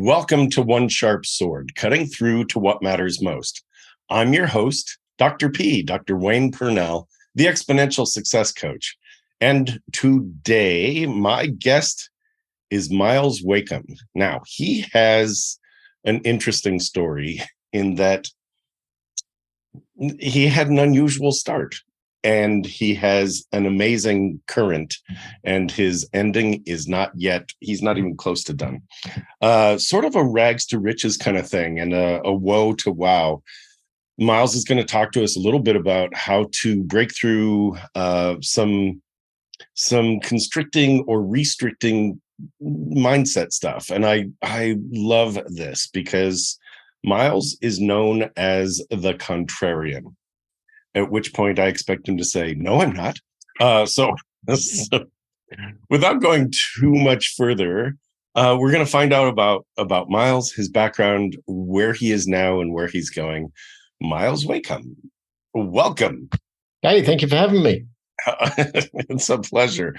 Welcome to One Sharp Sword, cutting through to what matters most. I'm your host, Dr. P, Dr. Wayne Pernell, the Exponential Success Coach. And today, my guest is Myles Wakeham. Now, he has an interesting story in that he had an unusual start. And he has an amazing current, and his ending is not yet, he's not even close to done. Sort of a rags to riches kind of thing, and a woe to wow. Myles is going to talk to us a little bit about how to break through some constricting or restricting mindset stuff. And I love this because Myles is known as the contrarian. At which point I expect him to say, no, I'm not. So without going too much further, we're going to find out about Myles, his background, where he is now and where he's going. Myles Wakeham, welcome. Hey, thank you for having me. It's a pleasure.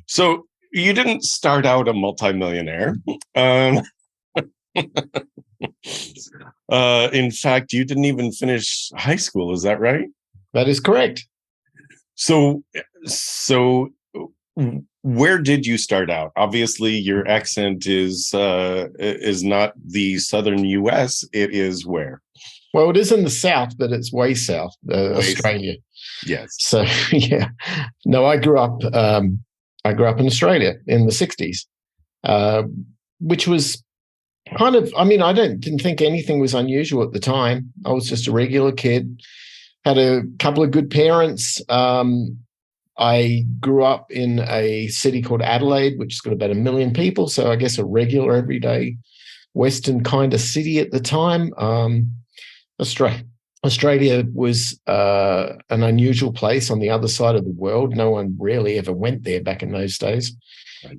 So you didn't start out a multimillionaire. In fact, you didn't even finish high school. Is that right? That is correct. So where did you start out? Obviously, your accent is not the southern U.S. It is where? Well, it is in the south, but it's way south, Australia. South. Yes. So yeah, no, I grew up in Australia in the '60s, which was kind of. I mean, I didn't think anything was unusual at the time. I was just a regular kid. Had a couple of good parents. I grew up in a city called Adelaide, which has got about 1 million people. So I guess a regular, everyday Western kind of city at the time. Australia was an unusual place on the other side of the world. No one really ever went there back in those days.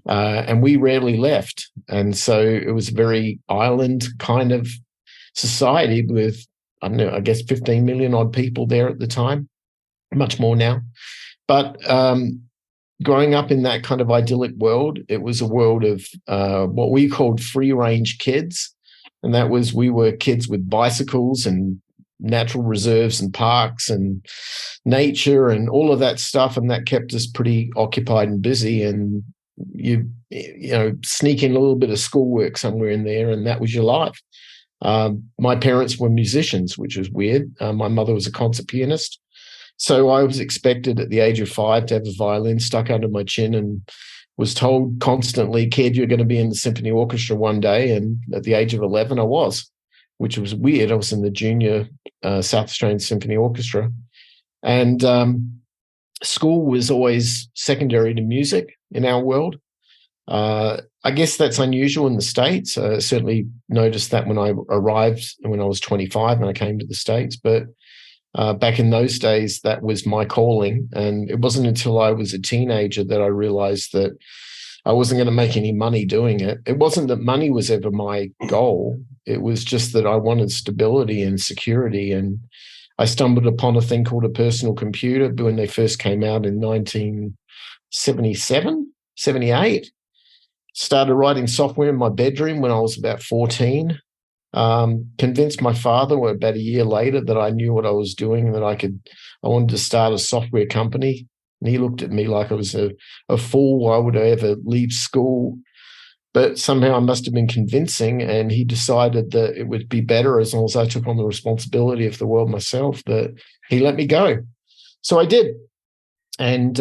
And we rarely left. And so it was a very island kind of society with, I don't know, I guess 15 million odd people there at the time, much more now. But growing up in that kind of idyllic world, it was a world of what we called free-range kids. And that was, we were kids with bicycles and natural reserves and parks and nature and all of that stuff. And that kept us pretty occupied and busy. And you know, sneak in a little bit of schoolwork somewhere in there, and that was your life. My parents were musicians, which was weird. My mother was a concert pianist. So I was expected at the age of 5 to have a violin stuck under my chin and was told constantly, kid, you're going to be in the symphony orchestra one day. And at the age of 11, I was, which was weird. I was in the junior South Australian Symphony Orchestra. And school was always secondary to music in our world. I guess that's unusual in the States. I certainly noticed that when I arrived and when I was 25 and I came to the States. But back in those days, that was my calling. And it wasn't until I was a teenager that I realized that I wasn't going to make any money doing it. It wasn't that money was ever my goal. It was just that I wanted stability and security. And I stumbled upon a thing called a personal computer when they first came out in 1977, 78. Started writing software in my bedroom when I was about 14. Convinced my father about a year later that I knew what I was doing and that I wanted to start a software company. And he looked at me like I was a fool. Why would I ever leave school? But somehow I must have been convincing, and he decided that it would be better as long as I took on the responsibility of the world myself, that he let me go. So I did. And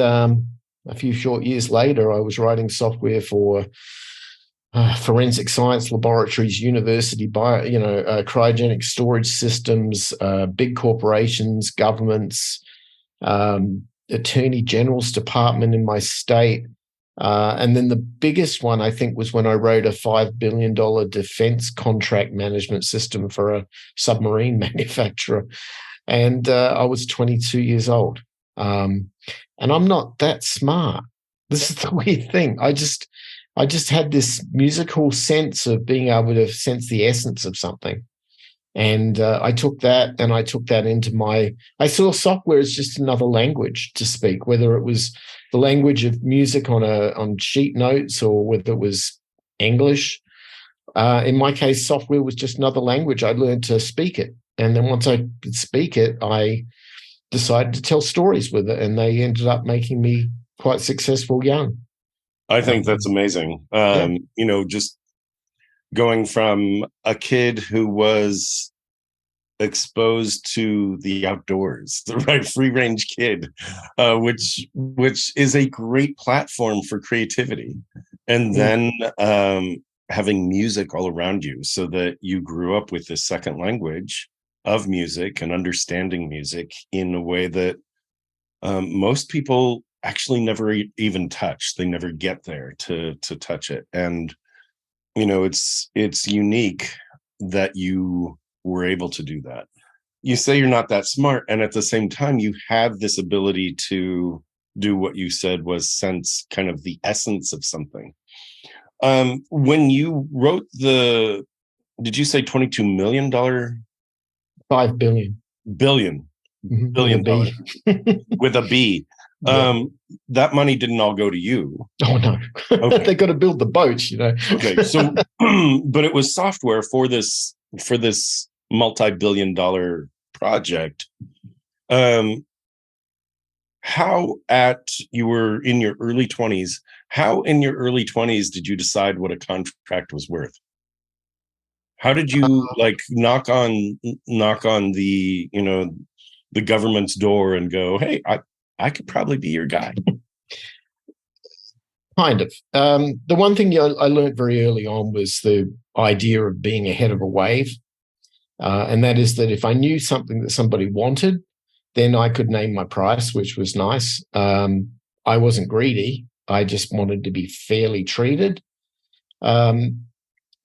a few short years later, I was writing software for forensic science laboratories, university, cryogenic storage systems, big corporations, governments, attorney general's department in my state. And then the biggest one, I think, was when I wrote a $5 billion defense contract management system for a submarine manufacturer. And I was 22 years old. And I'm not that smart. This is the weird thing. I just had this musical sense of being able to sense the essence of something. And I took that into I saw software as just another language to speak, whether it was the language of music on sheet notes or whether it was English In my case, software was just another language. I learned to speak it. And then once I could speak it, I decided to tell stories with it. And they ended up making me quite successful young. I think that's amazing. Yeah. Just going from a kid who was exposed to the outdoors, the right free range kid, which is a great platform for creativity, and then having music all around you, so that you grew up with this second language of music and understanding music in a way that most people actually never even touch. They never get there to touch it, and it's unique that you were able to do that. You say you're not that smart, and at the same time you have this ability to do what you said was sense kind of the essence of something. When you wrote did you say $22 million? 5 billion. Billion. Billion dollar with a B. Yeah. That money didn't all go to you. Oh no. Okay. They got to build the boats, Okay, so but it was software for this multi-billion-dollar project. You were in your early 20s. How in your early 20s did you decide what a contract was worth? How did you knock on the government's door and go, hey, I could probably be your guy? Kind of. The one thing I learned very early on was the idea of being ahead of a wave. And that is that if I knew something that somebody wanted, then I could name my price, which was nice. I wasn't greedy. I just wanted to be fairly treated.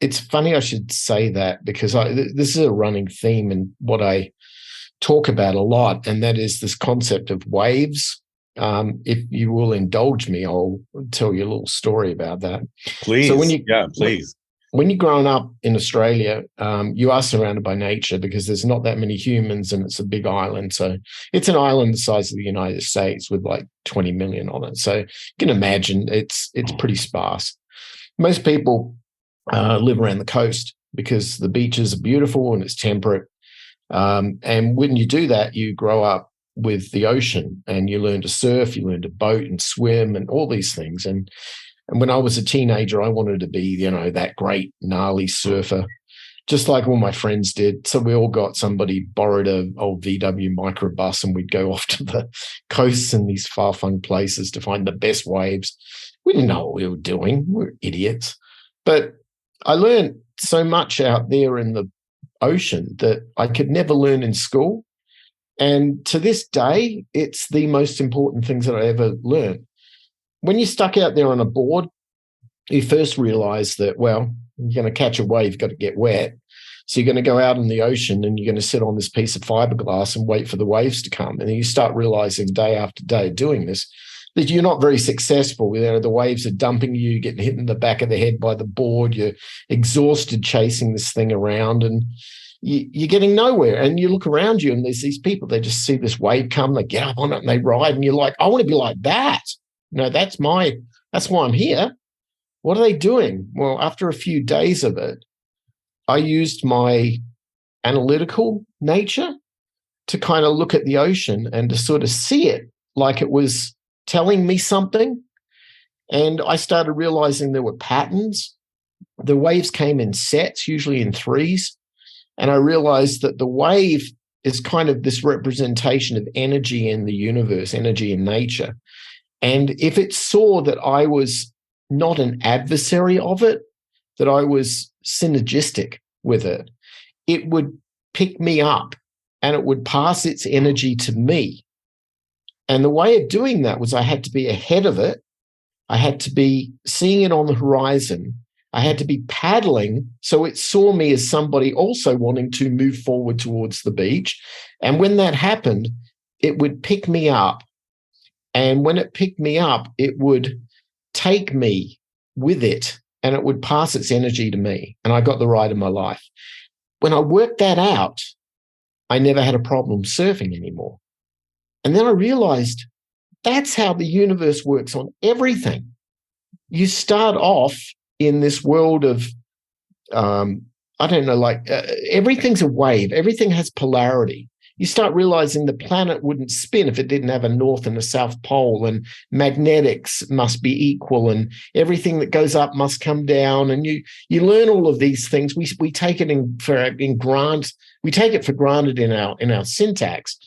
It's funny I should say that, because this is a running theme in what I talk about a lot, and that is this concept of waves. If you will indulge me, I'll tell you a little story about that. Please. So please. When you're growing up in Australia, you are surrounded by nature, because there's not that many humans and it's a big island. So it's an island the size of the United States with like 20 million on it. So you can imagine it's pretty sparse. Most people live around the coast because the beaches are beautiful and it's temperate. And when you do that, you grow up with the ocean and you learn to surf, you learn to boat and swim and all these things. And when I was a teenager, I wanted to be, that great gnarly surfer, just like all my friends did. So we all got somebody borrowed an old VW microbus and we'd go off to the coasts and these far-flung places to find the best waves. We didn't know what we were doing. We were idiots. But I learned so much out there in the ocean that I could never learn in school. And to this day, it's the most important things that I ever learned. When you're stuck out there on a board, you first realize that, well, you're going to catch a wave, you've got to get wet. So you're going to go out in the ocean and you're going to sit on this piece of fiberglass and wait for the waves to come. And then you start realizing day after day doing this, that you're not very successful. The waves are dumping you, getting hit in the back of the head by the board. You're exhausted chasing this thing around and you're getting nowhere. And you look around you and there's these people, they just see this wave come, they get up on it and they ride. And you're like, I want to be like that. No, that's why I'm here. What are they doing? Well, after a few days of it, I used my analytical nature to kind of look at the ocean and to sort of see it like it was telling me something. And I started realizing there were patterns. The waves came in sets, usually in threes. And I realized that the wave is kind of this representation of energy in the universe, energy in nature. And if it saw that I was not an adversary of it, that I was synergistic with it, it would pick me up and it would pass its energy to me. And the way of doing that was I had to be ahead of it. I had to be seeing it on the horizon. I had to be paddling so it saw me as somebody also wanting to move forward towards the beach. And when that happened, it would pick me up. And when it picked me up, it would take me with it and it would pass its energy to me. And I got the ride of my life. When I worked that out, I never had a problem surfing anymore. And then I realized that's how the universe works on everything. You start off in this world of I don't know, like everything's a wave. Everything has polarity. You start realizing the planet wouldn't spin if it didn't have a north and a south pole, and magnetics must be equal, and everything that goes up must come down. And you learn all of these things. We take it we take it for granted in our syntax.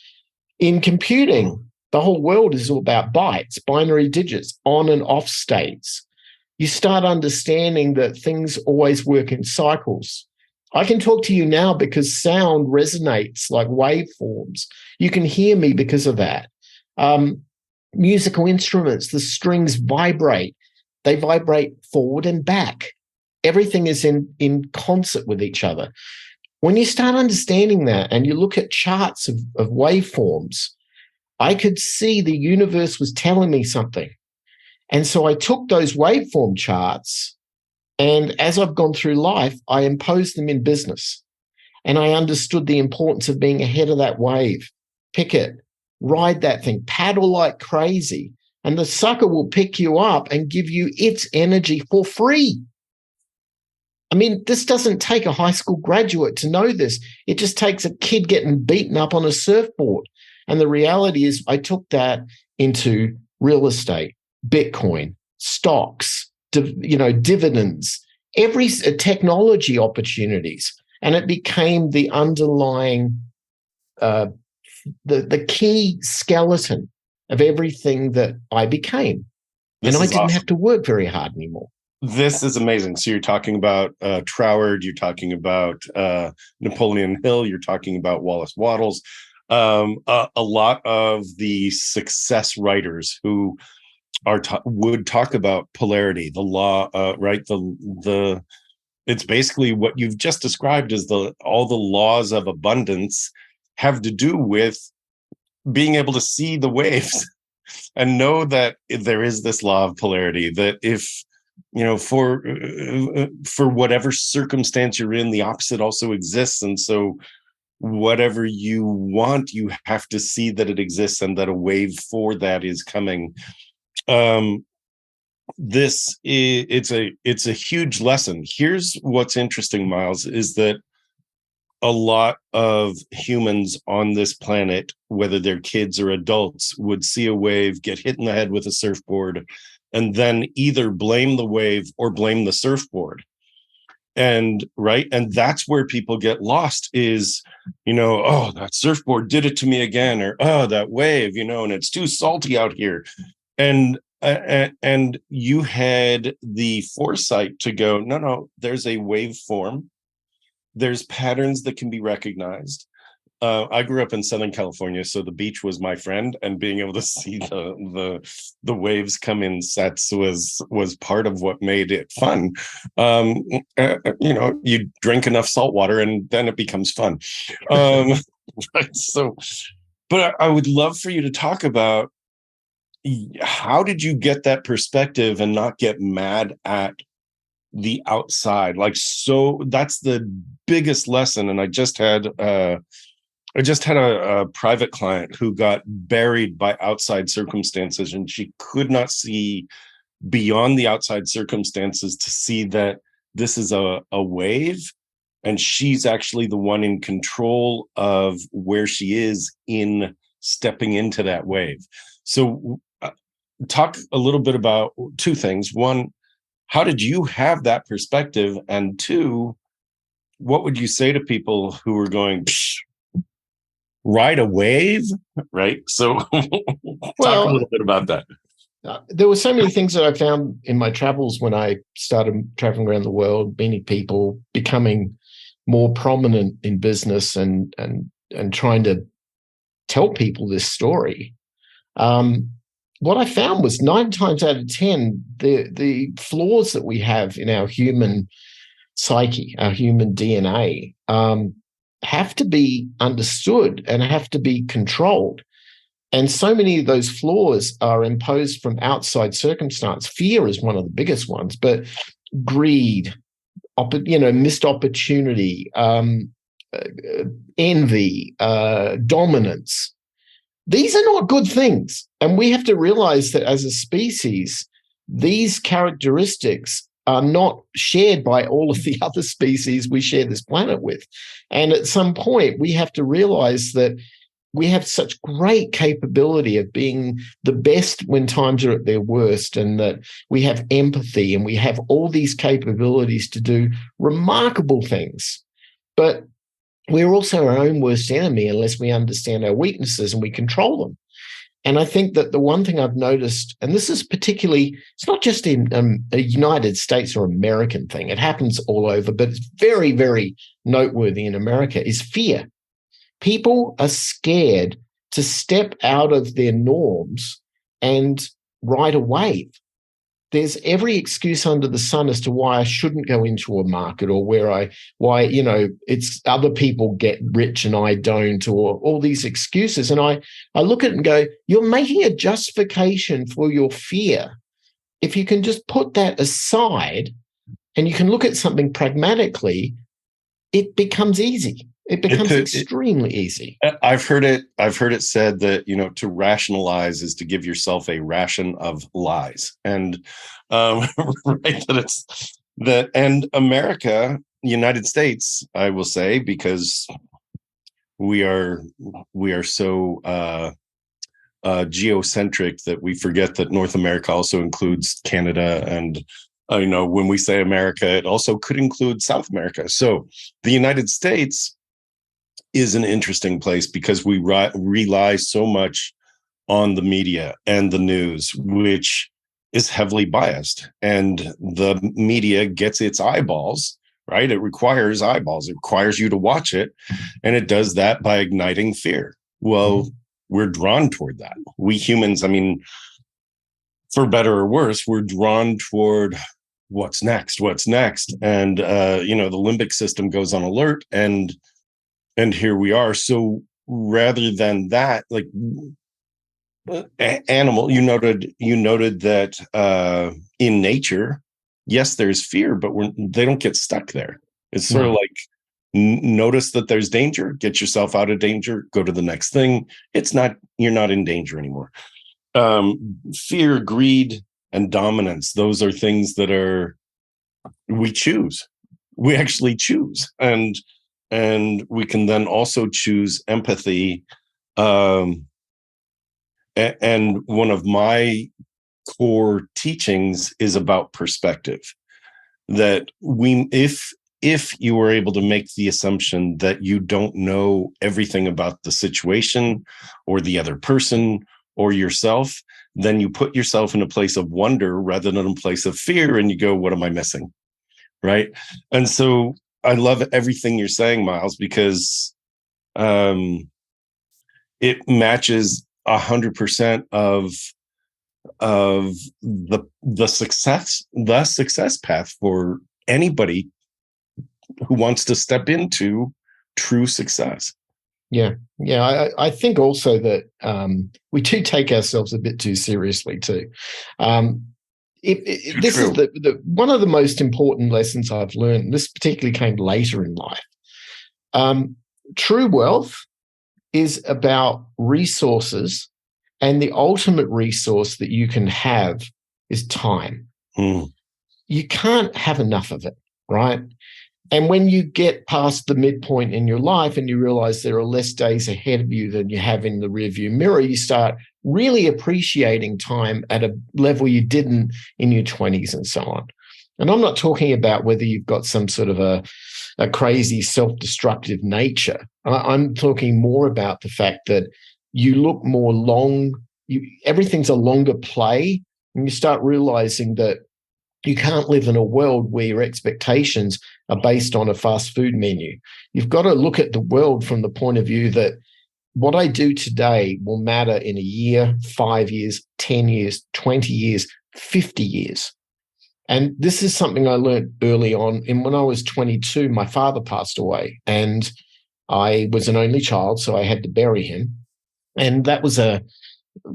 In computing, the whole world is all about bytes, binary digits, on and off states. You start understanding that things always work in cycles. I can talk to you now because sound resonates like waveforms. You can hear me because of that. Musical instruments, the strings vibrate. They vibrate forward and back. Everything is in concert with each other. When you start understanding that and you look at charts of waveforms, I could see the universe was telling me something. And so I took those waveform charts, and as I've gone through life, I imposed them in business. And I understood the importance of being ahead of that wave. Pick it, ride that thing, paddle like crazy, and the sucker will pick you up and give you its energy for free. I mean, this doesn't take a high school graduate to know this. It just takes a kid getting beaten up on a surfboard. And the reality is I took that into real estate, Bitcoin, stocks, dividends, every technology opportunities. And it became the underlying, the key skeleton of everything that I became. And I didn't have to work very hard anymore. This is amazing. So you're talking about Troward, you're talking about Napoleon Hill, you're talking about Wallace Wattles, a lot of the success writers who would talk about polarity, the law, right? It's basically what you've just described as all the laws of abundance have to do with being able to see the waves and know that there is this law of polarity, that if for whatever circumstance you're in, the opposite also exists. And so whatever you want, you have to see that it exists and that a wave for that is coming. It's a huge lesson. Here's what's interesting, Myles, is that a lot of humans on this planet, whether they're kids or adults, would see a wave, get hit in the head with a surfboard, and then either blame the wave or blame the surfboard. And that's where people get lost is, oh, that surfboard did it to me again, or oh, that wave, and it's too salty out here. And you had the foresight to go, no, there's a waveform. There's patterns that can be recognized. I grew up in Southern California, so the beach was my friend, and being able to see the waves come in sets was part of what made it fun. You drink enough salt water, and then it becomes fun. Right. So, but I would love for you to talk about how did you get that perspective and not get mad at the outside? So that's the biggest lesson. And I just had a private client who got buried by outside circumstances, and she could not see beyond the outside circumstances to see that this is a wave, and she's actually the one in control of where she is in stepping into that wave. So talk a little bit about two things. One, how did you have that perspective? And two, what would you say to people who are going, ride a wave, right? So talk a little bit about that. There were so many things that I found in my travels when I started traveling around the world, meeting people, becoming more prominent in business and trying to tell people this story. What I found was 9 times out of 10, the flaws that we have in our human psyche, our human DNA, have to be understood and have to be controlled. And so many of those flaws are imposed from outside circumstance. Fear is one of the biggest ones, but greed, missed opportunity, envy, dominance. These are not good things. And we have to realize that as a species, these characteristics are not shared by all of the other species we share this planet with. And at some point, we have to realize that we have such great capability of being the best when times are at their worst, and that we have empathy and we have all these capabilities to do remarkable things. But we're also our own worst enemy unless we understand our weaknesses and we control them. And I think that the one thing I've noticed, and this is particularly, it's not just in a United States or American thing, it happens all over, but it's very, very noteworthy in America, is fear. People are scared to step out of their norms and ride a wave. There's every excuse under the sun as to why I shouldn't go into a market, or why it's other people get rich and I don't, or all these excuses. And I look at it and go, you're making a justification for your fear. If you can just put that aside and you can look at something pragmatically, it becomes easy. It becomes extremely easy. I've heard it said that, to rationalize is to give yourself a ration of lies. And right, and America, United States, I will say, because we are so geocentric that we forget that North America also includes Canada, and when we say America, it also could include South America. So the United States is an interesting place because we rely so much on the media and the news, which is heavily biased. And the media gets its eyeballs, right? It requires eyeballs. It requires you to watch it. And it does that by igniting fear. Well, we're drawn toward that. We humans, for better or worse, we're drawn toward what's next. And, the limbic system goes on alert, and here we are. So rather than that, like animal, you noted that in nature, yes, there's fear, but they don't get stuck there. It's sort of like, notice that there's danger, get yourself out of danger, go to the next thing. You're not in danger anymore. Fear, greed, and dominance, those are things that we choose. We actually choose. And we can then also choose empathy. And one of my core teachings is about perspective. That if you were able to make the assumption that you don't know everything about the situation or the other person or yourself, then you put yourself in a place of wonder rather than a place of fear, and you go, what am I missing? Right? And so I love everything you're saying, Myles, because it matches 100% of the success path for anybody who wants to step into true success. Yeah. I think also that we do take ourselves a bit too seriously too. This is one of the most important lessons I've learned. This particularly came later in life. True wealth is about resources, and the ultimate resource that you can have is time. You can't have enough of it, right? And when you get past the midpoint in your life and you realize there are less days ahead of you than you have in the rearview mirror, you start really appreciating time at a level you didn't in your 20s and so on. And I'm not talking about whether you've got some sort of a crazy self-destructive nature. I'm talking more about the fact that you look more everything's a longer play, and you start realizing that you can't live in a world where your expectations are based on a fast food menu. You've got to look at the world from the point of view that what I do today will matter in a year, 5 years, 10 years, 20 years, 50 years. And this is something I learned early on. And when I was 22, my father passed away, and I was an only child, so I had to bury him. And that was a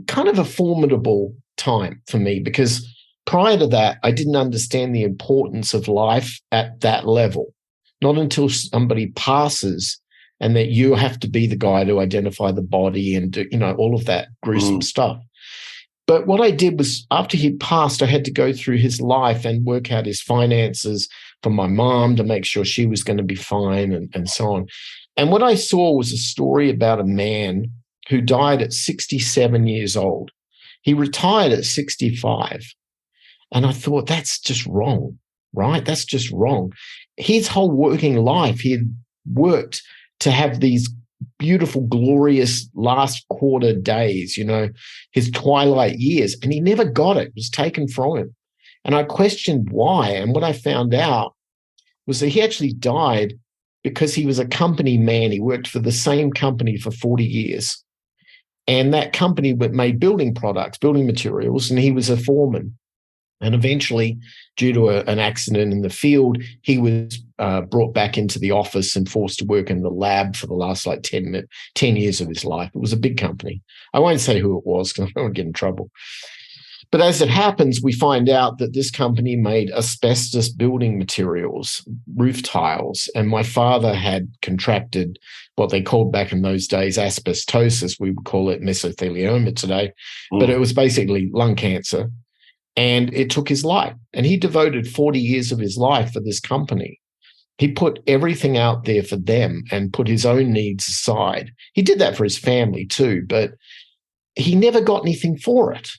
kind of a formidable time for me, because prior to that, I didn't understand the importance of life at that level. Not until somebody passes and that you have to be the guy to identify the body and do, all of that gruesome stuff. But what I did was, after he'd passed, I had to go through his life and work out his finances for my mom to make sure she was going to be fine, and so on. And what I saw was a story about a man who died at 67 years old. He retired at 65. And I thought, that's just wrong, right? That's just wrong. His whole working life, he had worked to have these beautiful, glorious last quarter days, his twilight years, and he never got it. It was taken from him. And I questioned why. And what I found out was that he actually died because he was a company man. He worked for the same company for 40 years. And that company made building products, building materials, and he was a foreman. And eventually, due to an accident in the field, he was brought back into the office and forced to work in the lab for the last 10 years of his life. It was a big company. I won't say who it was because I don't want to get in trouble. But as it happens, we find out that this company made asbestos building materials, roof tiles, and my father had contracted what they called back in those days asbestosis. We would call it mesothelioma today, but it was basically lung cancer. And it took his life. And he devoted 40 years of his life for this company. He put everything out there for them and put his own needs aside. He did that for his family too, but he never got anything for it.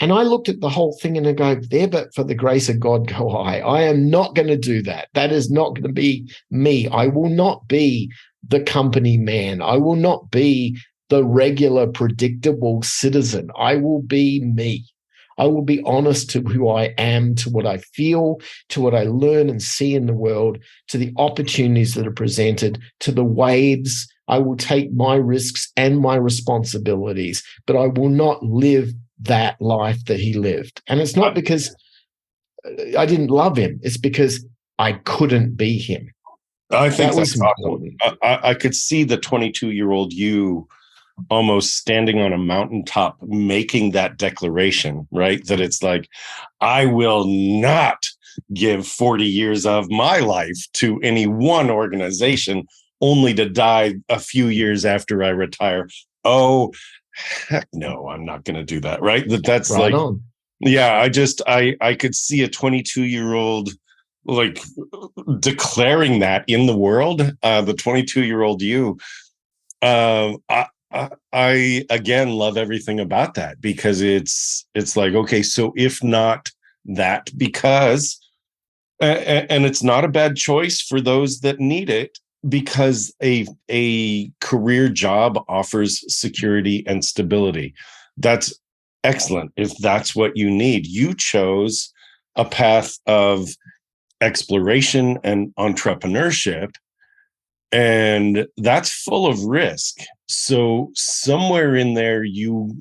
And I looked at the whole thing and I go, there, but for the grace of God go I. I am not going to do that. That is not going to be me. I will not be the company man. I will not be the regular, predictable citizen. I will be me. I will be honest to who I am, to what I feel, to what I learn and see in the world, to the opportunities that are presented, to the waves. I will take my risks and my responsibilities, but I will not live that life that he lived. And it's not because I didn't love him. It's because I couldn't be him. I think that's awesome. I could see the 22-year-old you almost standing on a mountaintop making that declaration, right? That it's like, I will not give 40 years of my life to any one organization only to die a few years after I retire. Oh, heck no, I'm not going to do that, right? That's right, like, on. Yeah, I could see a 22-year-old like declaring that in the world, the 22-year-old you. I again love everything about that because it's like, okay, so if not that, because and it's not a bad choice for those that need it, because a career job offers security and stability. That's excellent. If that's what you need, you chose a path of exploration and entrepreneurship, and that's full of risk. So somewhere in there, you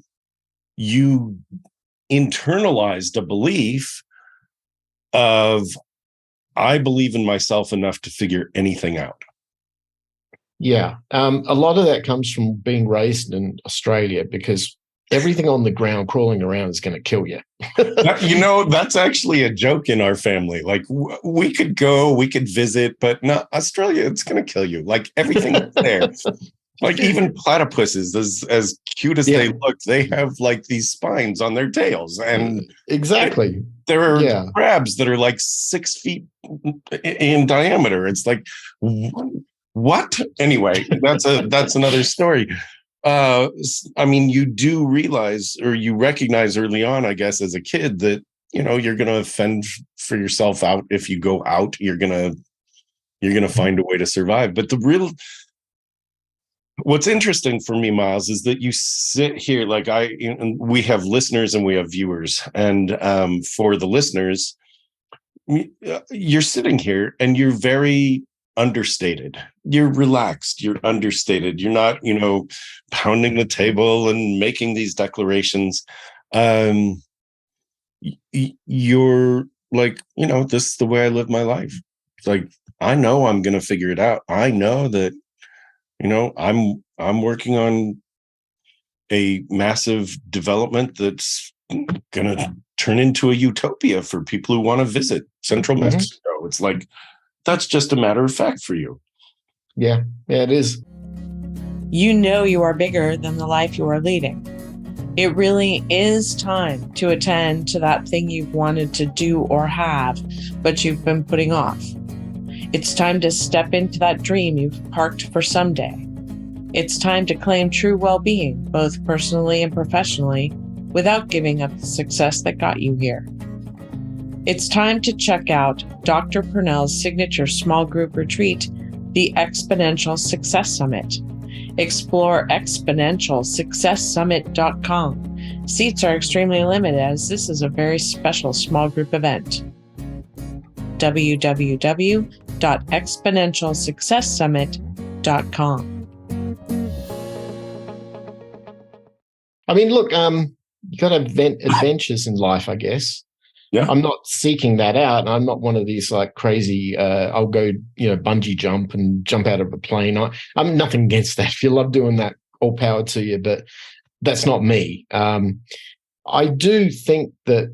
internalized a belief of, I believe in myself enough to figure anything out. Yeah. A lot of that comes from being raised in Australia, because everything on the ground crawling around is going to kill you. That's actually a joke in our family. Like, we could go, we could visit, but no, Australia, it's going to kill you. Like, everything is there. Like, even platypuses, as cute as they look, they have like these spines on their tails. And exactly. There are crabs that are like 6 feet in diameter. It's like, what? Anyway, that's another story. I mean, you do realize, or you recognize early on, I guess, as a kid, that you're going to fend for yourself out. If you go out, you're going to find a way to survive. But what's interesting for me, Myles, is that you sit here, like we have listeners and we have viewers, and for the listeners, you're sitting here and you're very understated. You're relaxed. You're understated. You're not, pounding the table and making these declarations. You're like, this is the way I live my life. It's like, I know I'm going to figure it out. I know that, I'm working on a massive development that's going to turn into a utopia for people who want to visit Central Mexico. It's like, that's just a matter of fact for you. Yeah, it is. You know you are bigger than the life you are leading. It really is time to attend to that thing you've wanted to do or have, but you've been putting off. It's time to step into that dream you've parked for someday. It's time to claim true well-being, both personally and professionally, without giving up the success that got you here. It's time to check out Dr. Pernell's signature small group retreat, the Exponential Success Summit. Explore exponentialsuccesssummit.com. Seats are extremely limited as this is a very special small group event. www.exponentialsuccesssummit.com. I mean, look, you got to have adventures in life, I guess. Yeah. I'm not seeking that out. I'm not one of these like crazy, I'll go, bungee jump and jump out of a plane. I'm nothing against that. If you love doing that, all power to you, but that's not me. I do think that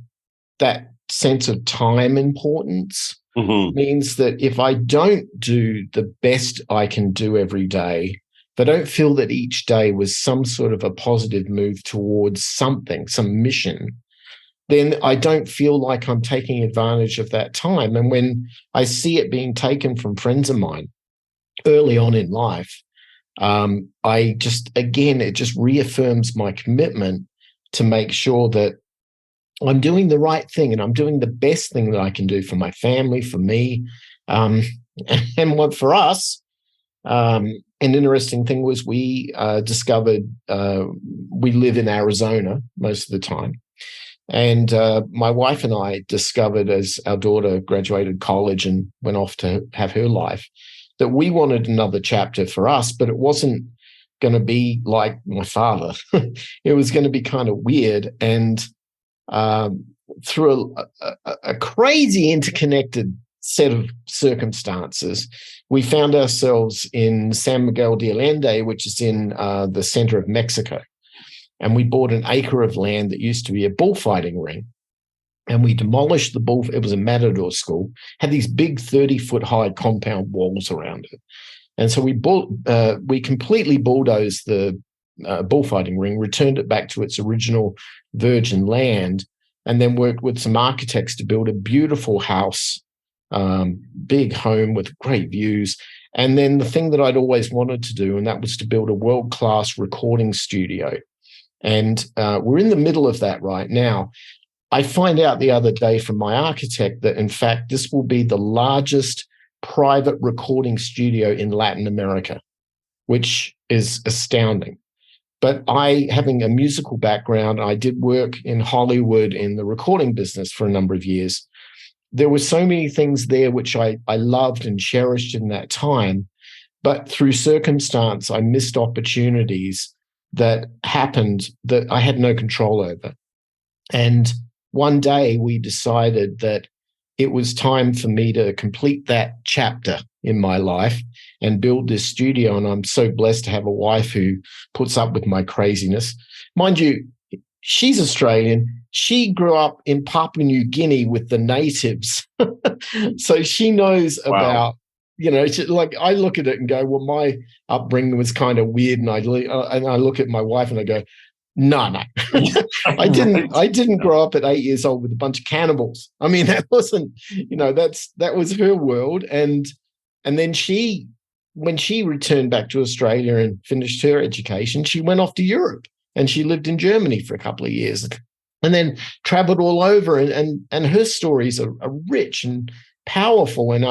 sense of time importance means that if I don't do the best I can do every day, if I don't feel that each day was some sort of a positive move towards something, some mission, then I don't feel like I'm taking advantage of that time. And when I see it being taken from friends of mine early on in life, it just reaffirms my commitment to make sure that I'm doing the right thing and I'm doing the best thing that I can do for my family, for me, and what for us. An interesting thing was we discovered we live in Arizona most of the time. And my wife and I discovered as our daughter graduated college and went off to have her life that we wanted another chapter for us, but it wasn't going to be like my father. It was going to be kind of weird. And through a crazy interconnected set of circumstances, we found ourselves in San Miguel de Allende, which is in the center of Mexico. And we bought an acre of land that used to be a bullfighting ring. And we demolished the bull. It was a matador school, had these big 30-foot high compound walls around it. And so we completely bulldozed the bullfighting ring, returned it back to its original virgin land, and then worked with some architects to build a beautiful house, big home with great views. And then the thing that I'd always wanted to do, and that was to build a world-class recording studio. And we're in the middle of that right now. I find out the other day from my architect that, in fact, this will be the largest private recording studio in Latin America, which is astounding. But having a musical background, I did work in Hollywood in the recording business for a number of years. There were so many things there which I loved and cherished in that time. But through circumstance, I missed opportunities that happened that I had no control over. And one day we decided that it was time for me to complete that chapter in my life and build this studio. And I'm so blessed to have a wife who puts up with my craziness. Mind you, she's Australian. She grew up in Papua New Guinea with the natives. So she knows about, I look at it and go, well, my upbringing was kind of weird. And I look at my wife and I go, no. I didn't grow up at 8 years old with a bunch of cannibals. I mean, that wasn't, that was her world. And then when she returned back to Australia and finished her education, she went off to Europe and she lived in Germany for a couple of years and then traveled all over. And her stories are rich and powerful. And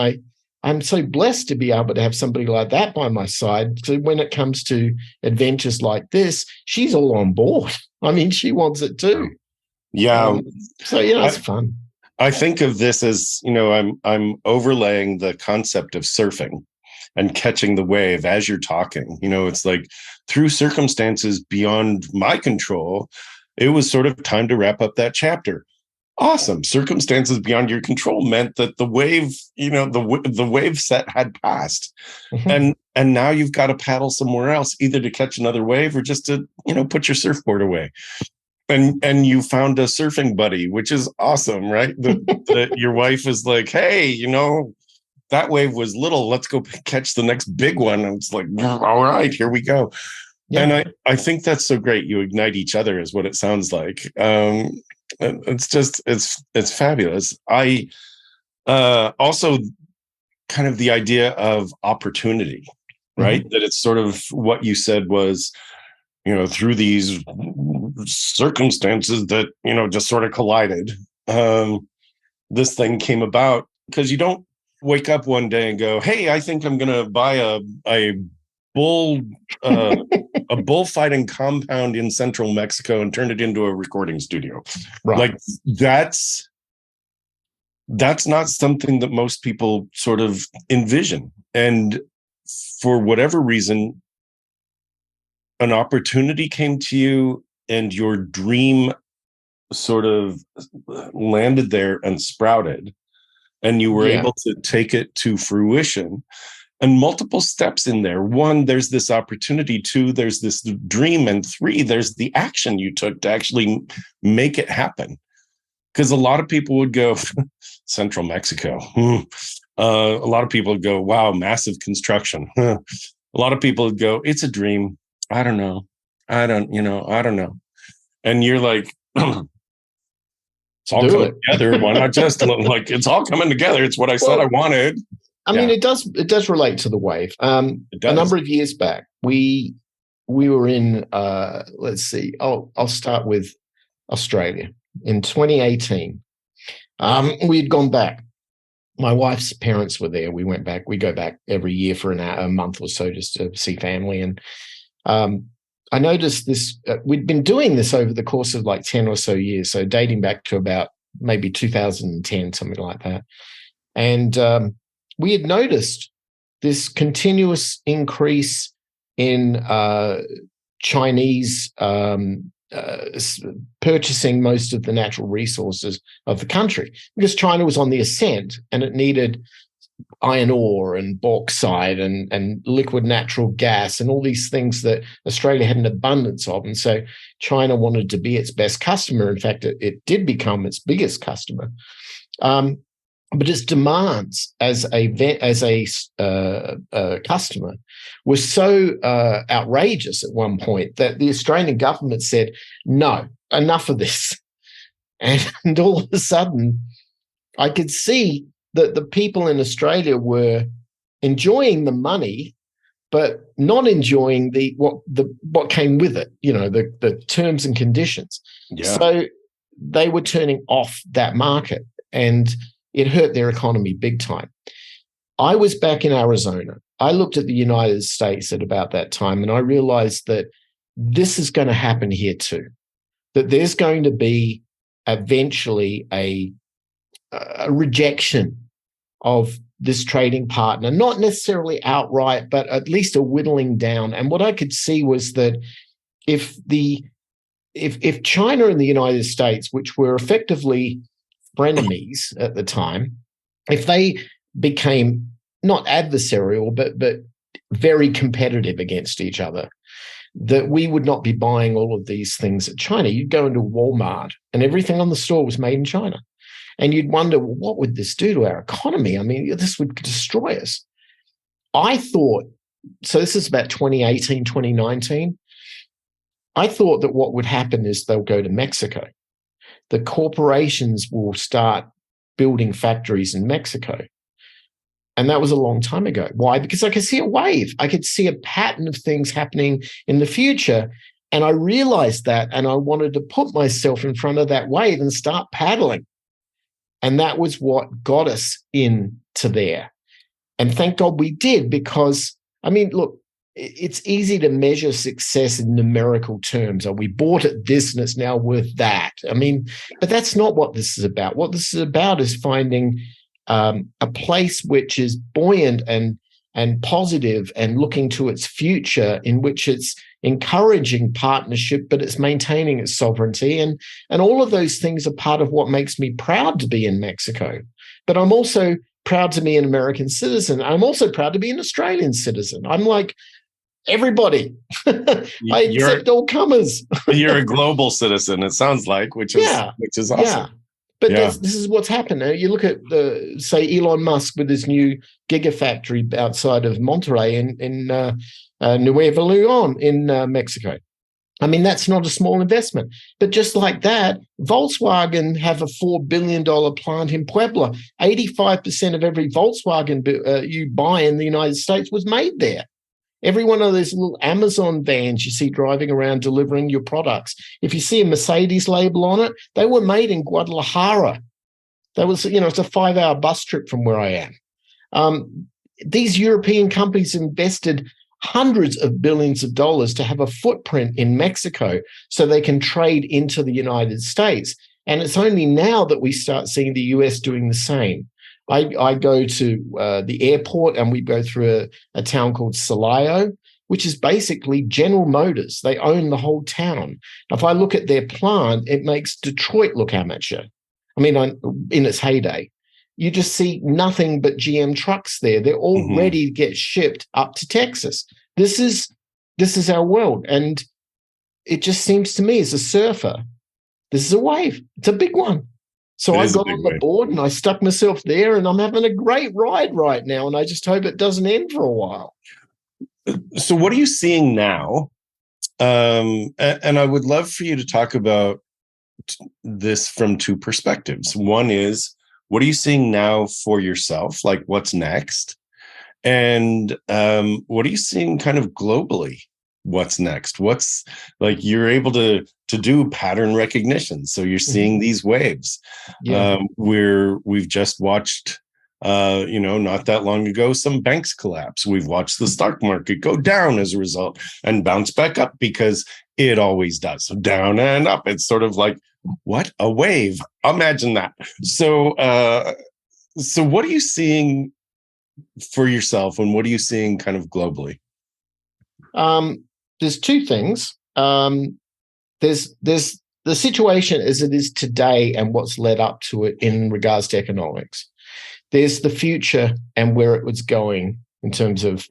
I'm so blessed to be able to have somebody like that by my side. So when it comes to adventures like this, she's all on board. I mean, she wants it too. Yeah. It's fun. I think of this as, I'm overlaying the concept of surfing and catching the wave as you're talking. It's like through circumstances beyond my control, it was sort of time to wrap up that chapter. Awesome. Circumstances beyond your control meant that the wave, the wave set had passed. And now you've got to paddle somewhere else, either to catch another wave or just to, put your surfboard away. And you found a surfing buddy, which is awesome, right? That your wife is like, hey, that wave was little. Let's go catch the next big one. And it's like, all right, here we go. Yeah. And I think that's so great. You ignite each other is what it sounds like. It's just, it's fabulous. I also kind of the idea of opportunity, right? That it's sort of what you said was, through these circumstances that, just sort of collided, this thing came about, because you don't wake up one day and go, hey, I think I'm going to buy a bull, a bullfighting compound in central Mexico and turn it into a recording studio. Right. Like that's not something that most people sort of envision. And for whatever reason, an opportunity came to you and your dream sort of landed there and sprouted, and you were able to take it to fruition. And multiple steps in there. 1, there's this opportunity. 2, there's this dream. And 3, there's the action you took to actually make it happen. Because a lot of people would go, Central Mexico. A lot of people would go, wow, massive construction. A lot of people would go, it's a dream. I don't know. I don't know. And you're like, it's all coming together. Why not just like, it's all coming together. It's what I said I wanted. I mean, it does relate to the wave. A number of years back, we were in, let's see, I'll start with Australia. In 2018, we had gone back. My wife's parents were there. We went back. We go back every year for a month or so just to see family. And I noticed this, we'd been doing this over the course of like 10 or so years, so dating back to about maybe 2010, something like that. And we had noticed this continuous increase in Chinese purchasing most of the natural resources of the country, because China was on the ascent and it needed iron ore and bauxite and liquid natural gas and all these things that Australia had an abundance of. And so China wanted to be its best customer. In fact, it did become its biggest customer. But its demands as a customer were so outrageous at one point that the Australian government said, no, enough of this. And all of a sudden, I could see that the people in Australia were enjoying the money, but not enjoying what came with it, the terms and conditions. Yeah. So they were turning off that market, and it hurt their economy big time. I was back in Arizona. I looked at the United States at about that time, and I realized that this is going to happen here too, that there's going to be eventually a rejection of this trading partner, not necessarily outright, but at least a whittling down. And what I could see was that if China and the United States, which were effectively frenemies at the time, if they became not adversarial, but very competitive against each other, that we would not be buying all of these things at China. You'd go into Walmart and everything on the store was made in China. And you'd wonder, well, what would this do to our economy? I mean, this would destroy us. I thought, so this is about 2018, 2019. I thought that what would happen is they'll go to Mexico. The corporations will start building factories in Mexico. And that was a long time ago. Why? Because I could see a wave. I could see a pattern of things happening in the future. And I realized that, and I wanted to put myself in front of that wave and start paddling. And that was what got us into there. And thank God we did, because, I mean, look, it's easy to measure success in numerical terms. Oh, we bought at this and it's now worth that. I mean, but that's not what this is about. What this is about is finding a place which is buoyant and positive and looking to its future, in which it's encouraging partnership, but it's maintaining its sovereignty. And all of those things are part of what makes me proud to be in Mexico. But I'm also proud to be an American citizen. I'm also proud to be an Australian citizen. I'm like everybody. I accept all comers. You're a global citizen, it sounds like, which is awesome. Yeah. But Yeah. this is what's happened. Now, you look at, say, Elon Musk with his new gigafactory outside of Monterrey in Nuevo Leon in Mexico. I mean, that's not a small investment. But just like that, Volkswagen have a $4 billion plant in Puebla. 85% of every Volkswagen you buy in the United States was made there. Every one of those little Amazon vans you see driving around delivering your products, if you see a Mercedes label on it, they were made in Guadalajara. That was, it's a 5-hour bus trip from where I am. These European companies invested hundreds of billions of dollars to have a footprint in Mexico so they can trade into the United States. And it's only now that we start seeing the US doing the same. I go to the airport and we go through a town called Celaya, which is basically General Motors. They own the whole town. If I look at their plant, it makes Detroit look amateur. I mean, in its heyday. You just see nothing but GM trucks there. They're all ready to get shipped up to Texas. This is our world. And it just seems to me, as a surfer, this is a wave. It's a big one. So I got on the board and I stuck myself there, and I'm having a great ride right now. And I just hope it doesn't end for a while. So what are you seeing now? And I would love for you to talk about this from two perspectives. One is, what are you seeing now for yourself? Like, what's next? And what are you seeing kind of globally? What's next? What's, like, you're able to do pattern recognition, so you're seeing these waves. Yeah. We've just watched not that long ago, some banks collapse. We've watched the stock market go down as a result and bounce back up, because it always does, down and up. It's sort of like, what a wave. Imagine that. So what are you seeing for yourself, and what are you seeing kind of globally? There's two things. There's the situation as it is today and what's led up to it in regards to economics. There's the future and where it was going in terms of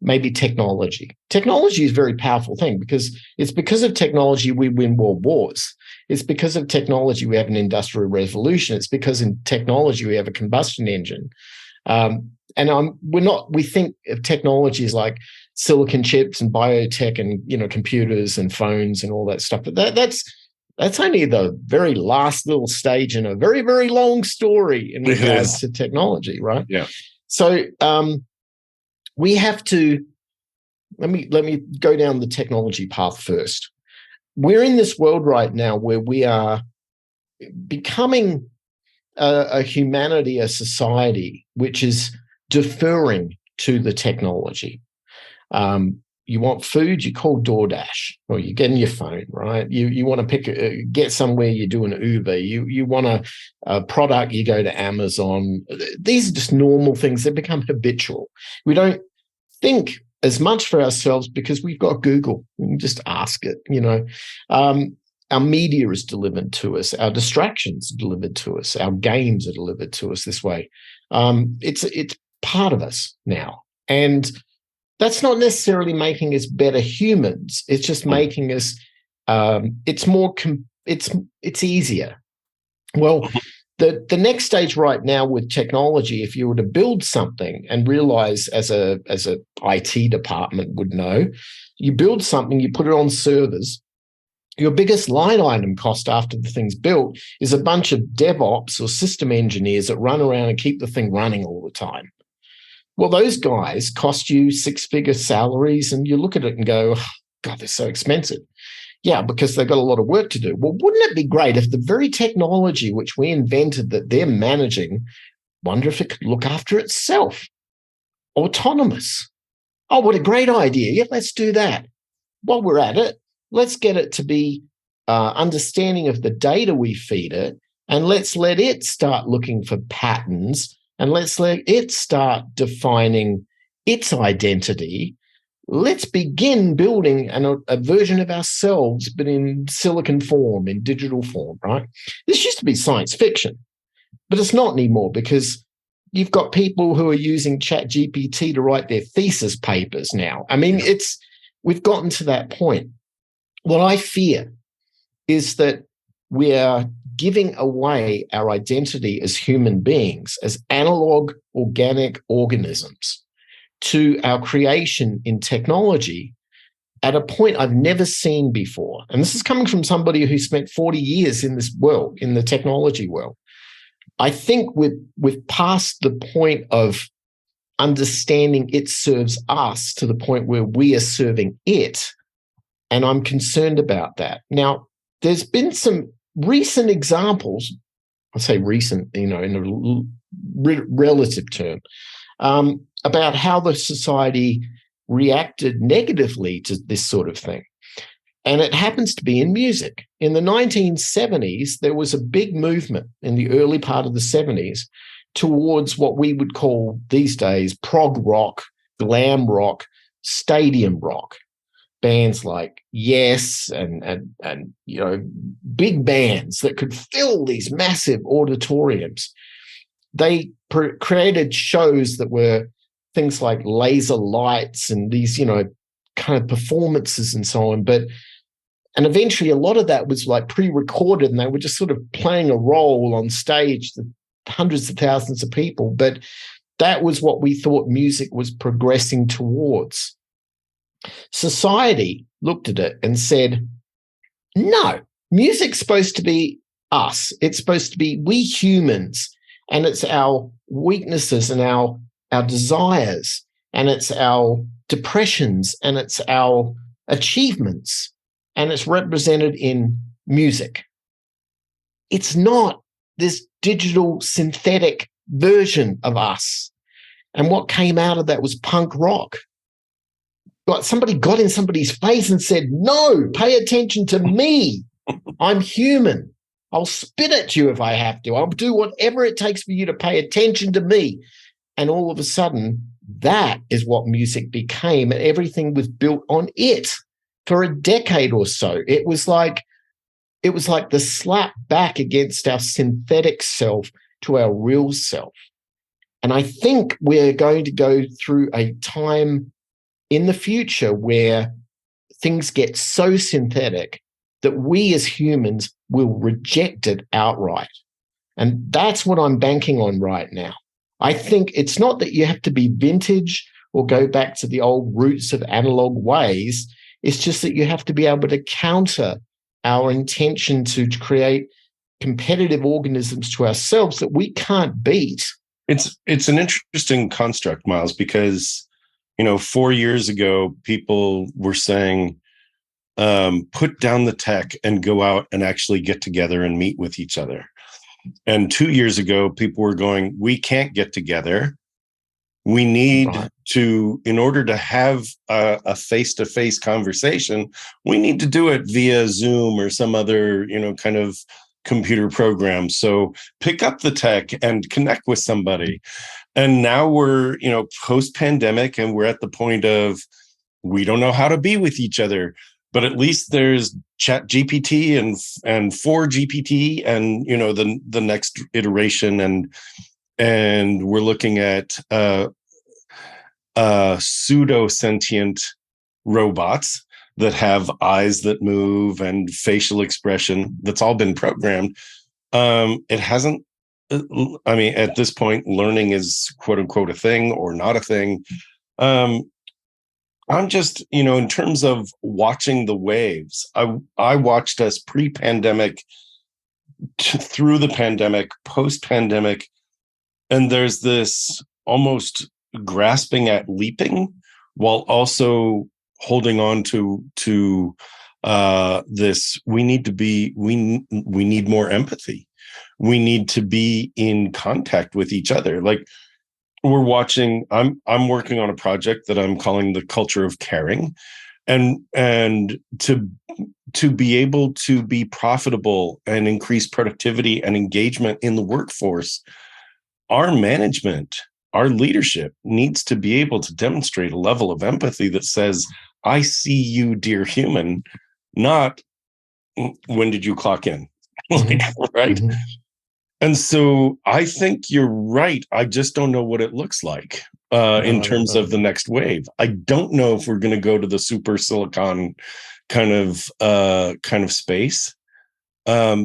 maybe technology. Technology is a very powerful thing, because it's because of technology we win world wars. It's because of technology we have an industrial revolution. It's because in technology we have a combustion engine. We think of technology as like silicon chips and biotech and computers and phones and all that stuff. But that's only the very last little stage in a very, very long story in regards to technology, right? Yeah. So we have to let me go down the technology path first. We're in this world right now where we are becoming a humanity, a society, which is deferring to the technology. You want food, you call DoorDash, or you get in your phone, right? You want to get somewhere, you do an Uber. You want a product, you go to Amazon. These are just normal things that become habitual. We don't think as much for ourselves because we've got Google. We can just ask it, Our media is delivered to us. Our distractions are delivered to us. Our games are delivered to us this way. It's part of us now. And that's not necessarily making us better humans. It's just making us, it's easier. Well, the next stage right now with technology, if you were to build something and realize as a IT department would know, you build something, you put it on servers, your biggest line item cost after the thing's built is a bunch of DevOps or system engineers that run around and keep the thing running all the time. Well, those guys cost you 6-figure salaries, and you look at it and go, oh, God, they're so expensive. Yeah, because they've got a lot of work to do. Well, wouldn't it be great if the very technology which we invented that they're managing, wonder if it could look after itself? Autonomous. Oh, what a great idea. Yeah, let's do that. While we're at it, let's get it to be understanding of the data we feed it, and let's let it start looking for patterns, and let's let it start defining its identity. Let's begin building a version of ourselves, but in silicon form, in digital form, right? This used to be science fiction, but it's not anymore, because you've got people who are using ChatGPT to write their thesis papers now. I mean, we've gotten to that point. What I fear is that we are giving away our identity as human beings, as analog organic organisms, to our creation in technology at a point I've never seen before. And this is coming from somebody who spent 40 years in this world, in the technology world. I think we've passed the point of understanding it serves us to the point where we are serving it. And I'm concerned about that. Now, there's been some recent examples, I say recent, in a relative term, about how the society reacted negatively to this sort of thing. And it happens to be in music. In the 1970s, there was a big movement in the early part of the 70s towards what we would call these days prog rock, glam rock, stadium rock. Bands like Yes and big bands that could fill these massive auditoriums. They created shows that were things like laser lights and these, kind of performances and so on. And eventually a lot of that was like pre-recorded and they were just sort of playing a role on stage to hundreds of thousands of people. But that was what we thought music was progressing towards. Society looked at it and said, no, music's supposed to be us. It's supposed to be we humans, and it's our weaknesses and our desires, and it's our depressions, and it's our achievements, and it's represented in music. It's not this digital synthetic version of us. And what came out of that was punk rock. Somebody got in somebody's face and said, no, pay attention to me. I'm human. I'll spit at you if I have to. I'll do whatever it takes for you to pay attention to me. And all of a sudden, that is what music became. And everything was built on it for a decade or so. It was like the slap back against our synthetic self to our real self. And I think we're going to go through a time in the future where things get so synthetic that we as humans will reject it outright. And that's what I'm banking on right now. I think it's not that you have to be vintage or go back to the old roots of analog ways. It's just that you have to be able to counter our intention to create competitive organisms to ourselves that we can't beat. It's an interesting construct, Myles, because 4 years ago, people were saying, put down the tech and go out and actually get together and meet with each other. And 2 years ago, people were going, we can't get together. We need to, in order to have a face-to-face conversation, we need to do it via Zoom or some other, kind of computer program. So pick up the tech and connect with somebody. And now we're, post-pandemic, and we're at the point of we don't know how to be with each other, but at least there's Chat GPT and 4GPT and the next iteration, and we're looking at pseudo-sentient robots that have eyes that move and facial expression that's all been programmed. It hasn't. At this point, learning is quote unquote a thing or not a thing. I'm just, in terms of watching the waves, I watched us pre-pandemic, through the pandemic, post-pandemic, and there's this almost grasping at leaping while also holding on to this. We need more empathy. We need to be in contact with each other. Like we're watching, I'm working on a project that I'm calling the culture of caring, and to be able to be profitable and increase productivity and engagement in the workforce, our management, our leadership needs to be able to demonstrate a level of empathy that says, I see you, dear human, not when did you clock in? Right? Mm-hmm. And so I think you're right. I just don't know what it looks like in terms of the next wave. I don't know if we're going to go to the super silicon kind of space.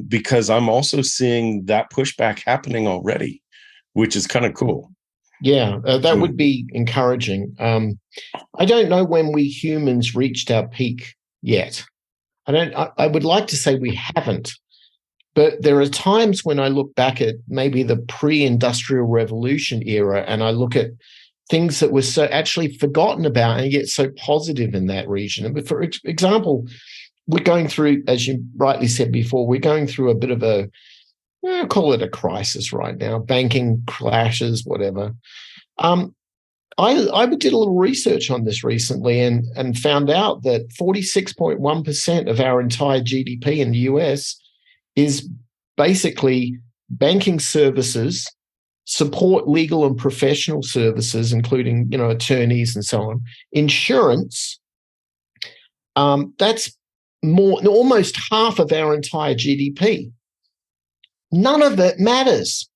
because I'm also seeing that pushback happening already, which is kind of cool. Yeah, that would be encouraging. I don't know when we humans reached our peak yet. I would like to say we haven't, but there are times when I look back at maybe the pre-industrial revolution era, and I look at things that were so actually forgotten about and yet so positive in that region. And for example, we're going through, as you rightly said before, we're going through a bit of a, call it a crisis right now, banking crashes, whatever. I did a little research on this recently and found out that 46.1% of our entire GDP in the US is basically banking services, support legal and professional services, including, attorneys and so on, insurance. That's almost half of our entire GDP. None of it matters.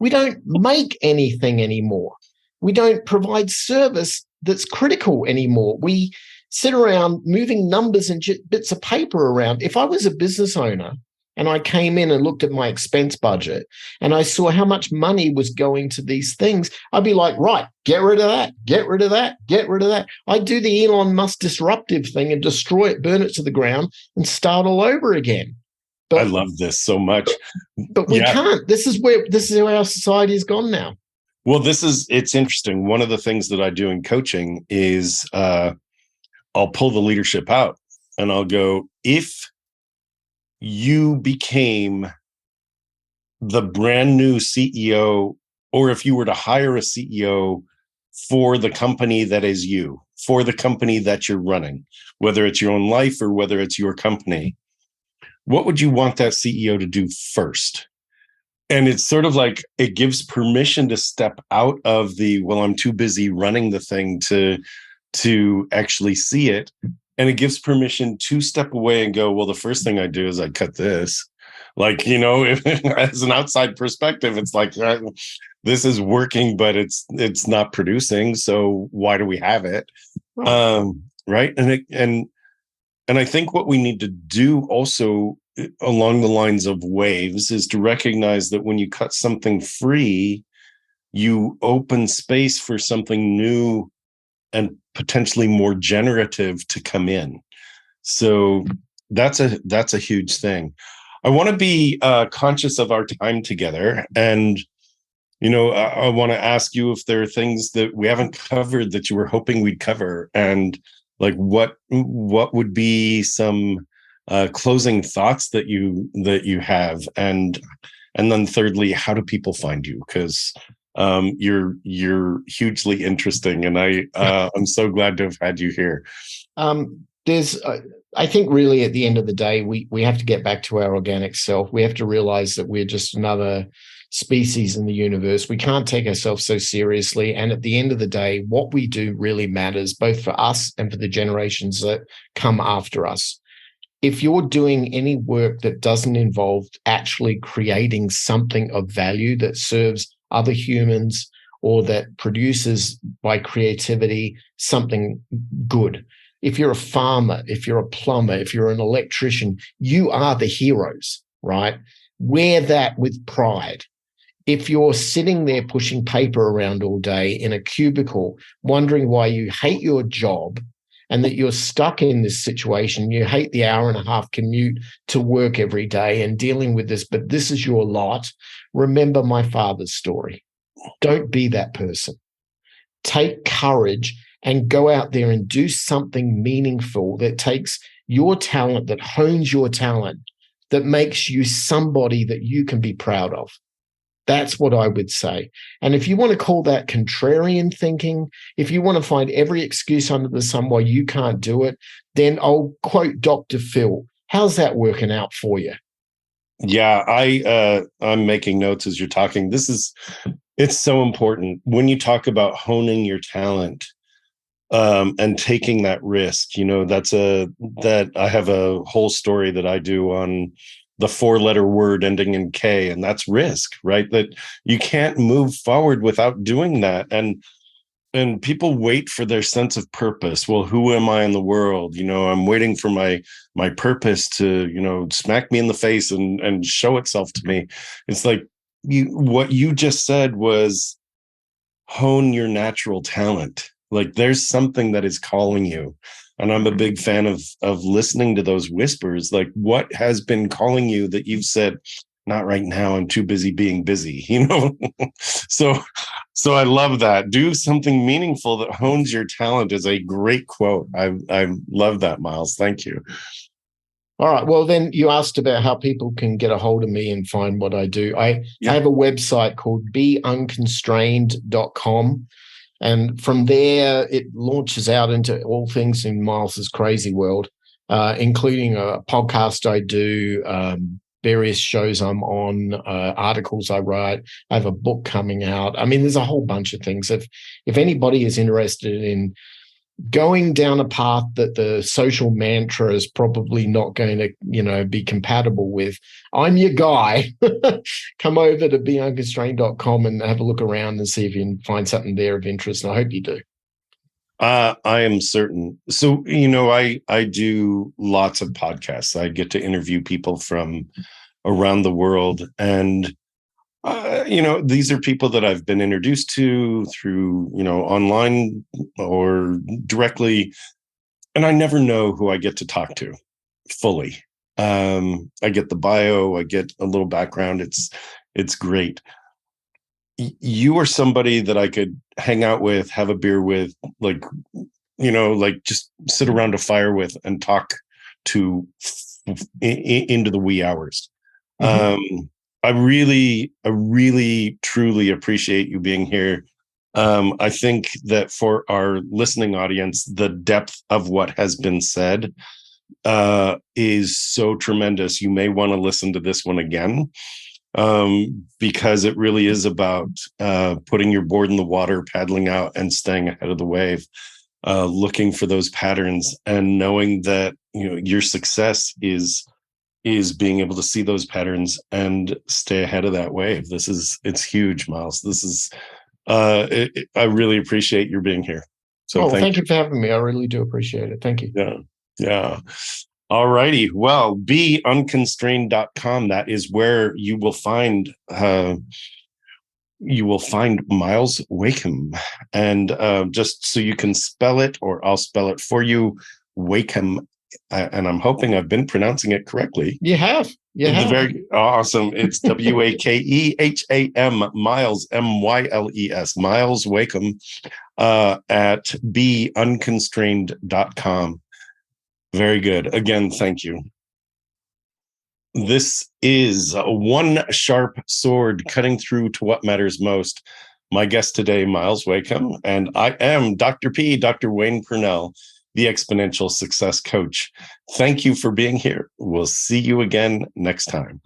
We don't make anything anymore. We don't provide service that's critical anymore. We sit around moving numbers and bits of paper around. If I was a business owner and I came in and looked at my expense budget and I saw how much money was going to these things, I'd be like, right, get rid of that, get rid of that, get rid of that. I'd do the Elon Musk disruptive thing and destroy it, burn it to the ground, and start all over again. But I love this so much. But we can't. This is where our society has gone now. Well, it's interesting. One of the things that I do in coaching is I'll pull the leadership out and I'll go, if you became the brand new CEO, or if you were to hire a CEO for the company that is you, for the company that you're running, whether it's your own life or whether it's your company, what would you want that CEO to do first? And it's sort of like it gives permission to step out of I'm too busy running the thing to actually see it. And it gives permission to step away and go, well, the first thing I do is I cut this. Like, as an outside perspective, it's like, this is working, but it's not producing. So why do we have it? Right. And I think what we need to do also along the lines of waves is to recognize that when you cut something free, you open space for something new and potentially more generative to come in. So that's a huge thing. I want to be conscious of our time together. And, I want to ask you if there are things that we haven't covered that you were hoping we'd cover, and like what would be some closing thoughts that you have, and then thirdly, how do people find you? Because you're hugely interesting, and I'm so glad to have had you here. I think really at the end of the day, we have to get back to our organic self. We have to realize that we're just another species in the universe. We can't take ourselves so seriously. And at the end of the day, what we do really matters, both for us and for the generations that come after us. If you're doing any work that doesn't involve actually creating something of value that serves other humans or that produces by creativity something good, if you're a farmer, if you're a plumber, if you're an electrician, you are the heroes, right? Wear that with pride. If you're sitting there pushing paper around all day in a cubicle, wondering why you hate your job and that you're stuck in this situation, you hate the hour and a half commute to work every day and dealing with this, but this is your lot, remember my father's story. Don't be that person. Take courage and go out there and do something meaningful that takes your talent, that hones your talent, that makes you somebody that you can be proud of. That's what I would say. And if you want to call that contrarian thinking, if you want to find every excuse under the sun why you can't do it, then I'll quote Dr. Phil. How's that working out for you? Yeah, I'm making notes as you're talking. It's so important when you talk about honing your talent and taking that risk. That I have a whole story that I do on the 4-letter word ending in K, and that's risk, right? That you can't move forward without doing that. And and people wait for their sense of purpose. Well, who am I in the world? I'm waiting for my purpose to, smack me in the face and show itself to me. It's like what you just said was hone your natural talent. Like there's something that is calling you. And I'm a big fan of listening to those whispers. Like what has been calling you that you've said, not right now, I'm too busy being busy, so I love that. Do something meaningful that hones your talent is a great quote. I love that, Myles. Thank you. All right. Well, then you asked about how people can get a hold of me and find what I do. I have a website called beunconstrained.com. And from there, it launches out into all things in Myles's crazy world, including a podcast I do, various shows I'm on, articles I write. I have a book coming out. I mean, there's a whole bunch of things. If anybody is interested in going down a path that the social mantra is probably not going to, be compatible with, I'm your guy. Come over to beunconstrained.com and have a look around and see if you can find something there of interest. And I hope you do. I am certain. So, I do lots of podcasts. I get to interview people from around the world. And, these are people that I've been introduced to through, online or directly. And I never know who I get to talk to fully. I get the bio, I get a little background. It's great. You are somebody that I could hang out with, have a beer with, like just sit around a fire with and talk to into the wee hours. Mm-hmm. I really, truly appreciate you being here. I think that for our listening audience, the depth of what has been said is so tremendous. You may want to listen to this one again, because it really is about putting your board in the water, paddling out, and staying ahead of the wave, looking for those patterns, and knowing that your success is being able to see those patterns and stay ahead of that wave. It's huge, Myles. This is I really appreciate your being here. So thank you for having me. I really do appreciate it. Thank you. Yeah. All righty. Well, beunconstrained.com. That is where you will find Myles Wakeham. And just so you can spell it, or I'll spell it for you, Wakeham. And I'm hoping I've been pronouncing it correctly. You have. Very awesome. It's Wakeham, Myles, Myles, Myles Wakeham, at beunconstrained.com. Very good. Again, thank you. This is One Sharp Sword Cutting Through to What Matters Most. My guest today, Myles Wakeham, and I am Dr. Wayne Pernell, the Exponential Success Coach. Thank you for being here. We'll see you again next time.